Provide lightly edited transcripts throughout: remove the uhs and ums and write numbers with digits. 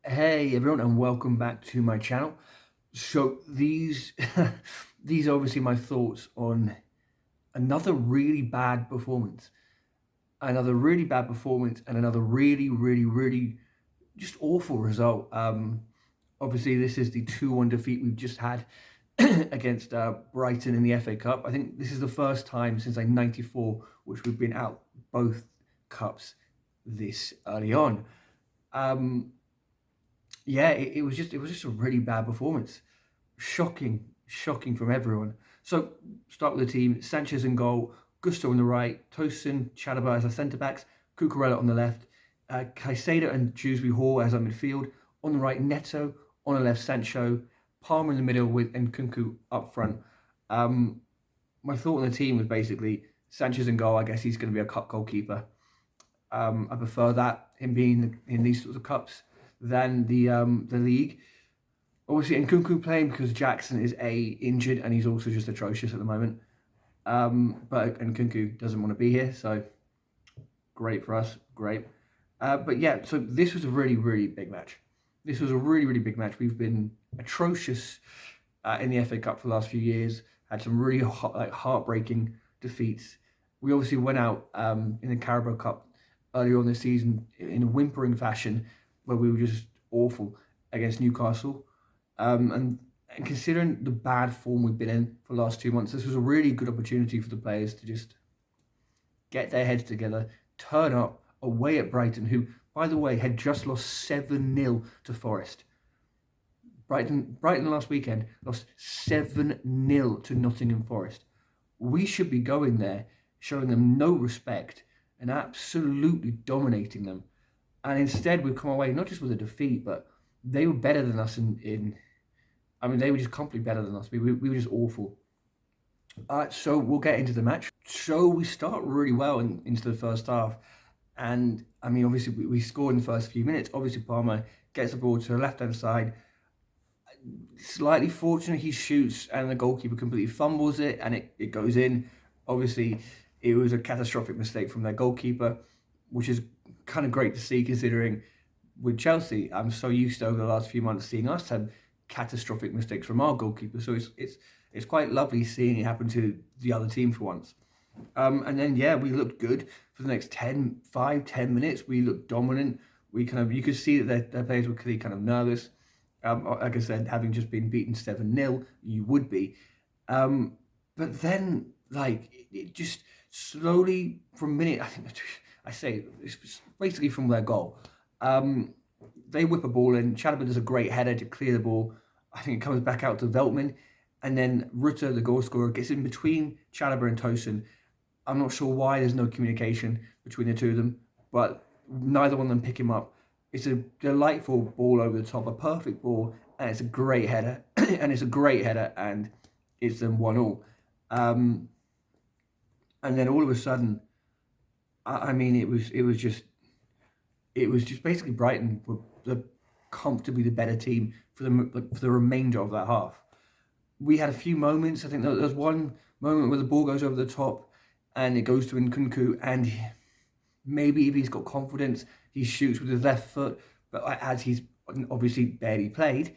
Hey everyone, and welcome back to my channel. So these these are obviously my thoughts on another really bad performance. Another really bad performance and another really just awful result. Obviously this is the 2-1 defeat we've just had against Brighton in the FA Cup. I think this is the first time since like '94 which we've been out both cups this early on. Um, yeah, it was just a really bad performance. Shocking from everyone. So start with the team: Sanchez in goal, Gusto on the right, Tosin, Chalobah as our centre backs, Cucurella on the left, Caicedo and Dewsbury Hall as our midfield. On the right, Neto. On the left, Sancho. Palmer in the middle with and Kunku up front. Um, my thought on the team was basically Sanchez in goal. I guess he's going to be a cup goalkeeper. I prefer that him being in these sorts of cups than the league. Obviously, Nkunku playing because Jackson is injured and he's also just atrocious at the moment. But Nkunku doesn't want to be here, so great for us, great. But yeah, so this was a really big match. This was a really big match. We've been atrocious in the FA Cup for the last few years. Had some really heartbreaking defeats. We obviously went out in the Carabao Cup earlier on this season in a whimpering fashion, where we were just awful against Newcastle. And considering the bad form we've been in for the last 2 months, this was a really good opportunity for the players to just get their heads together, turn up away at Brighton, who, by the way, had just lost 7-0 to Forest. Brighton last weekend lost 7-0 to Nottingham Forest. We should be going there, showing them no respect and absolutely dominating them. And instead, we've come away not just with a defeat, but they were better than us in I mean, they were just completely better than us. We were just awful. So we'll get into the match. So we start really well into the first half. And I mean, obviously, we scored in the first few minutes. Obviously, Palmer gets the ball to the left hand side. Slightly fortunate, he shoots, and the goalkeeper completely fumbles it, and it goes in. Obviously, it was a catastrophic mistake from their goalkeeper, which is kind of great to see considering with Chelsea, I'm so used to over the last few months seeing us have catastrophic mistakes from our goalkeeper. So it's quite lovely seeing it happen to the other team for once. And then yeah, we looked good for the next 5, 10 minutes. We looked dominant. We kind of you could see that their players were clearly kind of nervous. Like I said, having just been beaten 7-0, you would be. But then it just slowly from minute, I think I say it's basically from their goal. They whip a ball in. Chalobah does a great header to clear the ball. I think it comes back out to Veltman. And then Rutter, the goal scorer, gets in between Chalobah and Tosin. I'm not sure why there's no communication between the two of them, but neither one of them pick him up. It's a delightful ball over the top, a perfect ball, and it's a great header. And it's them 1-1. Um, and then all of a sudden, I mean, it was just basically Brighton were comfortably the better team for the remainder of that half. We had a few moments. I think there was one moment where the ball goes over the top and it goes to Nkunku, and maybe if he's got confidence, he shoots with his left foot. But as he's obviously barely played,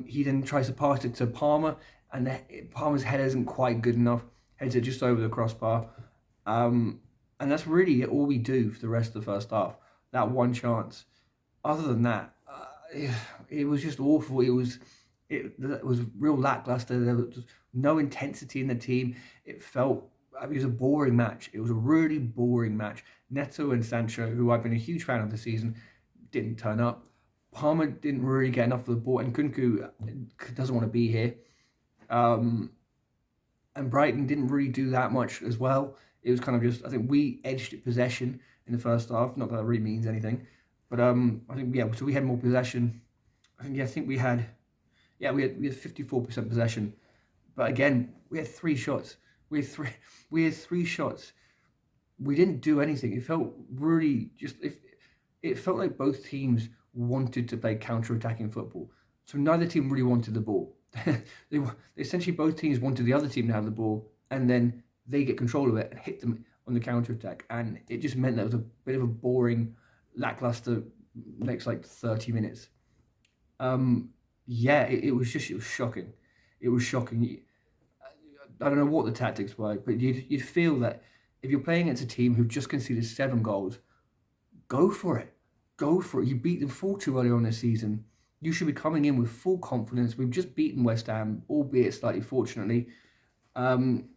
he then tries to pass it to Palmer, and Palmer's header isn't quite good enough. Heads it just over the crossbar. And that's really all we do for the rest of the first half. That one chance. Other than that, it was just awful. It was real lackluster. There was no intensity in the team. It was a boring match. It was a really boring match. Neto and Sancho, who I've been a huge fan of this season, didn't turn up. Palmer didn't really get enough of the ball, and Kunku doesn't want to be here. Um, and Brighton didn't really do that much as well. It was kind of just, I think we edged possession in the first half. Not that that really means anything, but I think yeah. So we had more possession. I think we had 54% possession, but again we had 3 shots. We had three shots. We didn't do anything. It felt really just if it felt like both teams wanted to play counter-attacking football. So neither team really wanted the ball. they essentially both teams wanted the other team to have the ball, and then they get control of it and hit them on the counter-attack. And it just meant that it was a bit of a boring, lackluster next like 30 minutes. Um, yeah, it was shocking. It was shocking. I don't know what the tactics were, but you'd feel that if you're playing against a team who've just conceded 7 goals, go for it. Go for it. You beat them 4-2 earlier on this season. You should be coming in with full confidence. We've just beaten West Ham, albeit slightly fortunately. Um,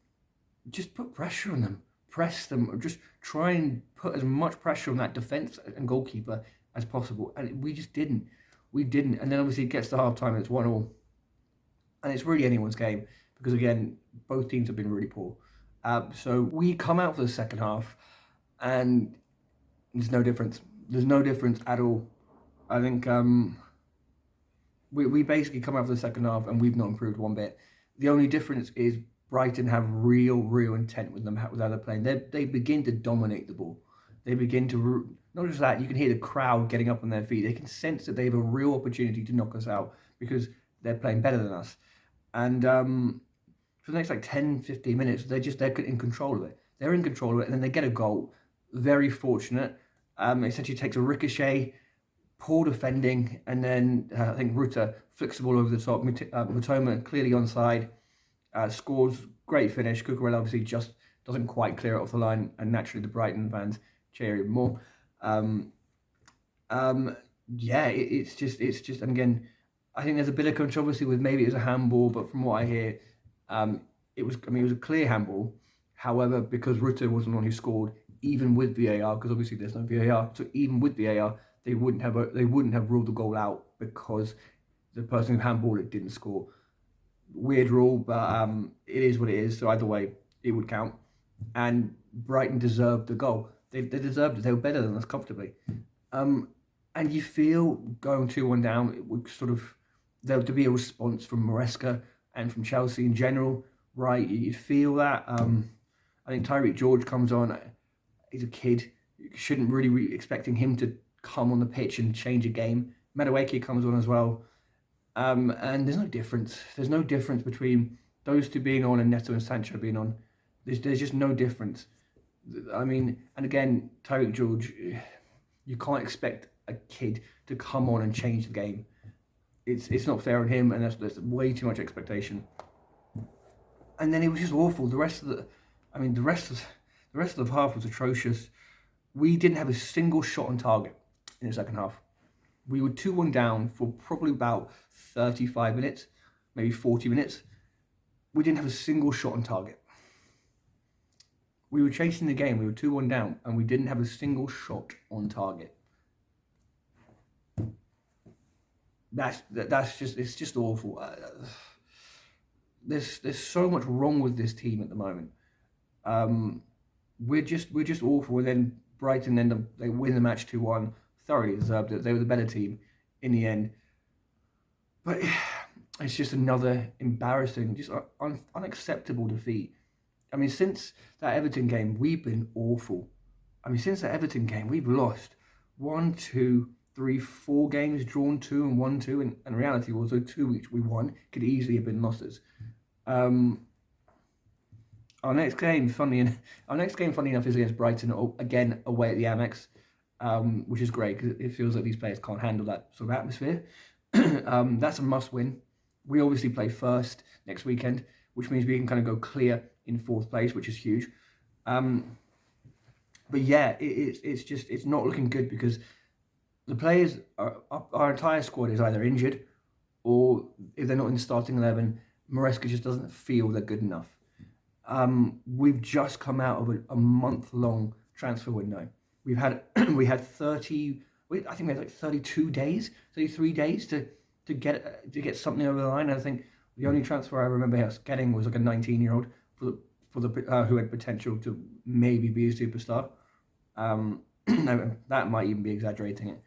just put pressure on them. Press them. Just try and put as much pressure on that defence and goalkeeper as possible. And we just didn't. We didn't. And then obviously it gets to half time and it's 1-1. And it's really anyone's game because, again, both teams have been really poor. So we come out for the second half and there's no difference. There's no difference at all. I think we basically come out for the second half and we've not improved one bit. The only difference is Brighton have real intent with them with how they're playing. They begin to dominate the ball. They begin to, not just that, you can hear the crowd getting up on their feet. They can sense that they have a real opportunity to knock us out because they're playing better than us. And for the next like 10, 15 minutes, they're in control of it. They're in control of it, and then they get a goal. Very fortunate. Essentially takes a ricochet, poor defending, and then I think Ruta flicks the ball over the top. Matoma clearly onside, scores, great finish. Cucurella obviously just doesn't quite clear it off the line, and naturally the Brighton fans cheer even more. Yeah, it's just, and again, I think there's a bit of controversy with maybe it was a handball, but from what I hear, it was a clear handball. However, because Ruta wasn't the one who scored, even with VAR, because obviously there's no VAR, so even with VAR, they wouldn't have ruled the goal out because the person who handballed it didn't score. Weird rule, but it is what it is. So either way, it would count. And Brighton deserved the goal. They deserved it. They were better than us comfortably. And you feel going 2-1 down, it would sort of there to be a response from Maresca and from Chelsea in general, right? You'd feel that. I think Tyreek George comes on. He's a kid. You shouldn't really be expecting him to come on the pitch and change a game. Madueke comes on as well. And there's no difference. There's no difference between those two being on and Neto and Sancho being on. There's just no difference. I mean, and again, Tyreek George, you can't expect a kid to come on and change the game. It's not fair on him, and that's way too much expectation. And then it was just awful. The rest of the half was atrocious. We didn't have a single shot on target in the second half. We were 2-1 down for probably about 35 minutes, maybe 40 minutes. We didn't have a single shot on target. We were chasing the game. We were 2-1 down, and we didn't have a single shot on target. It's just awful. There's so much wrong with this team at the moment. We're just awful. And then Brighton they win the match 2-1. Thoroughly deserved it. They were the better team in the end. But it's just another embarrassing, just unacceptable defeat. I mean, since that Everton game, we've been awful. I mean, since that Everton game, we've lost 1, 2, 3, 4 games, drawn 2 and won 2, and reality was those 2 which we won could easily have been losses. Our next game, funny enough, is against Brighton, again away at the Amex, which is great because it feels like these players can't handle that sort of atmosphere. That's a must-win. We obviously play first next weekend, which means we can kind of go clear in 4th place, which is huge. But yeah, it's not looking good because the players, our entire squad is either injured or if they're not in the starting 11, Maresca just doesn't feel they're good enough. We've just come out of a month-long transfer window. We had 30. I think we had like 32 days, 33 days to get something over the line. And I think the only transfer I remember us getting was like a 19-year-old for the who had potential to maybe be a superstar. That might even be exaggerating it.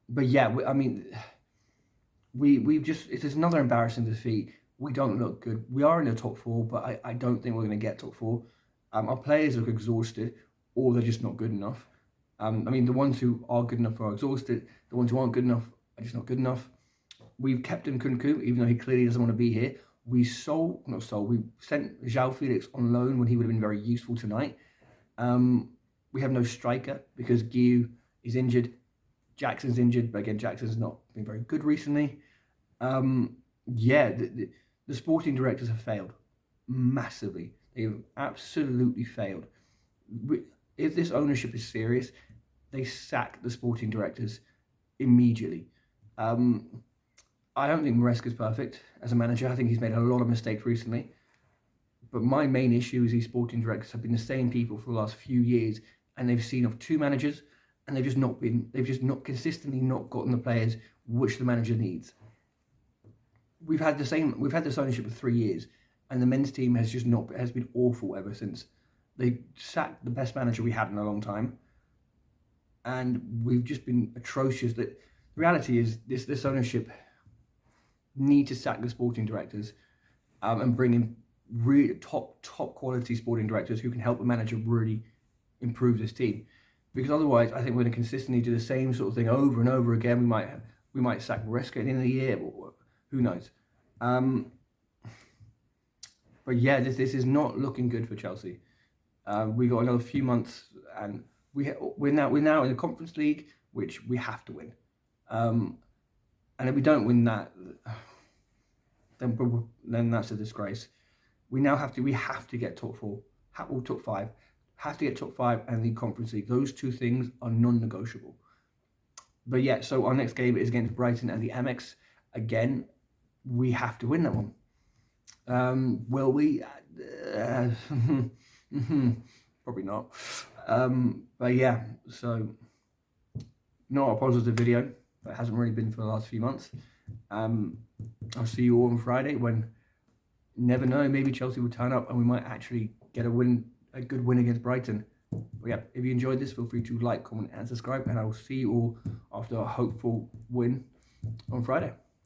But yeah, it's another embarrassing defeat. We don't look good. We are in the top 4, but I don't think we're going to get top 4. Our players look exhausted, or they're just not good enough. The ones who are good enough are exhausted. The ones who aren't good enough are just not good enough. We've kept him Kunku, even though he clearly doesn't want to be here. We sent João Felix on loan when he would have been very useful tonight. We have no striker because Guiu is injured. Jackson's injured, but again, Jackson's not been very good recently. Yeah, the sporting directors have failed massively. They've absolutely failed. If this ownership is serious, they sack the sporting directors immediately. I don't think Maresca's perfect as a manager. I think he's made a lot of mistakes recently. But my main issue is these sporting directors have been the same people for the last few years, and they've seen off two managers, and they've just not consistently not gotten the players which the manager needs. We've had this ownership for 3 years, and the men's team has been awful ever since. They sacked the best manager we had in a long time, and we've just been atrocious. The reality is this ownership need to sack the sporting directors and bring in really top quality sporting directors who can help the manager really improve this team. Because otherwise, I think we're going to consistently do the same sort of thing over and over again. We might sack Maresca at the end of the year, but who knows? But yeah, this is not looking good for Chelsea. We got another few months, and we're now in the Conference League, which we have to win. And if we don't win that, then that's a disgrace. We have to get top four, or top five. Have to get top five and the Conference League. Those two things are non-negotiable. But yeah, so our next game is against Brighton at the Amex. Again, we have to win that one. Will we? Probably not. But yeah, so not a positive video. That hasn't really been for the last few months. I'll see you all on Friday when, never know, maybe Chelsea will turn up and we might actually get a good win against Brighton. But yeah, if you enjoyed this, feel free to like, comment and subscribe, and I will see you all after a hopeful win on Friday.